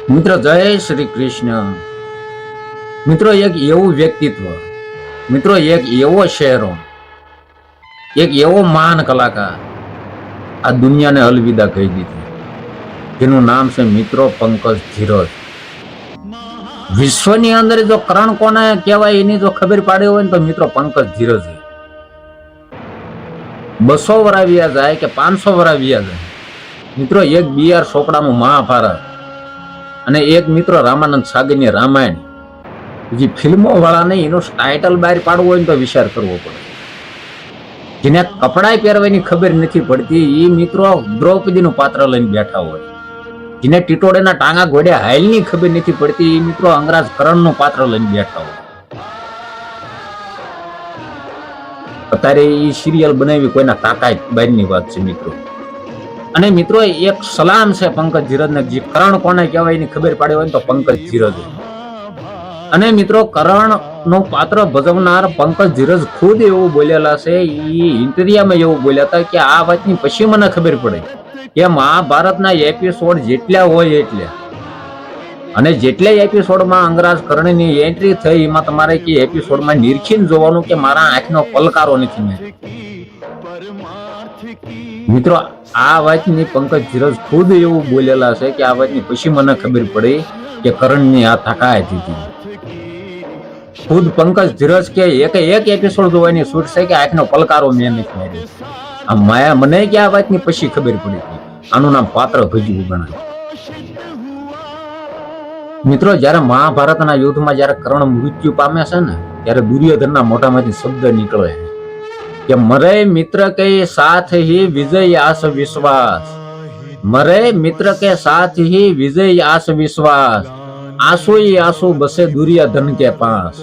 મિત્રો જય શ્રી કૃષ્ણ. મિત્રો એક એવું વ્યક્તિત્વ, મિત્રો એક એવો શહેરો, એક એવો મહાન કલાકાર આ દુનિયાને અલવિદા કહી દીધી, જેનું નામ છે મિત્રો પંકજ ધીરજ. વિશ્વની અંદર જો કરણ કોને કહેવાય એની જો ખબર પાડી હોય ને તો મિત્રો પંકજ ધીરજ. 200 વર્ષ વ્યા જાય કે 500 વર્ષ વ્યા જાય, મિત્રો એક BR ચોપડાનું મહાભારત અને એક મિત્રો રામાનંદ સાગરની રામાયણ, જે ફિલ્મો વાળા નહીં એનું ટાઇટલ બહાર પાડવું હોય ને તો વિચાર કરવો પડે. જેને કપડાય પહેરવાની ખબર નથી પડતી એ મિત્રો દ્રૌપદીનું પાત્ર લઈને બેઠા હોય. જેને ટીટોડેના ટાંગા ઘોડ્યા હાલની ખબર નથી પડતી એ મિત્રો અંગરાજ કરણનું પાત્ર લઈને બેઠા હોય. અત્યારે એ સિરિયલ બનાવી કોઈના તાકાત બહારની વાત છે મિત્રો. અને મિત્રો એક સલામ છે પંકજ ધીરજને, જે કરણ કોને કહેવાય એની ખબર પાડી હોય ને તો પંકજ ધીરજ. અને મિત્રો કરણ નું પાત્ર ભજવનાર પંકજ ધીરજ ખુદ એવું બોલેલા છે, એ ઇન્ટરવ્યુમાં એવું બોલ્યા હતા કે આ વાતની પછી મને ખબર પડે કે મહાભારતના એપિસોડ જેટલા હોય એટલા, અને જેટલા એપિસોડમાં અંગરાજ કરણની એન્ટ્રી થઈ એમાં તમારે કે એપિસોડમાં નિરખીને જોવાનું કે મારા આંખનો પલકારો નથી. મિત્રો આ વાતની પંકજ ધીરજ ખુદ એવું બોલેલા છે કે આ વાતની પછી મને ખબર પડી કે કરણની આ તાકાત હતી. ખુદ પંકજ ધીરજ કે એક એપિસોડ જોવાની છૂટ છે કે આંખનો પલકારો મેં નથી માર્યો. આ માયા મને કે આ વાતની પછી ખબર પડી આનું નામ પાત્ર ભજવું ગણાય. મિત્રો જયારે મહાભારતના યુદ્ધમાં જયારે કર્ણ મૃત્યુ પામે છે ને, ત્યારે દુર્યોધનના મોઢામાંથી શબ્દ નીકળે કે મરે મિત્ર કે સાથ ही विजय आस विश्वास, मरे मित्र के साथ ही विजय आस विश्वास, आंसू ही आंसू बसे दुर्योधन के पास.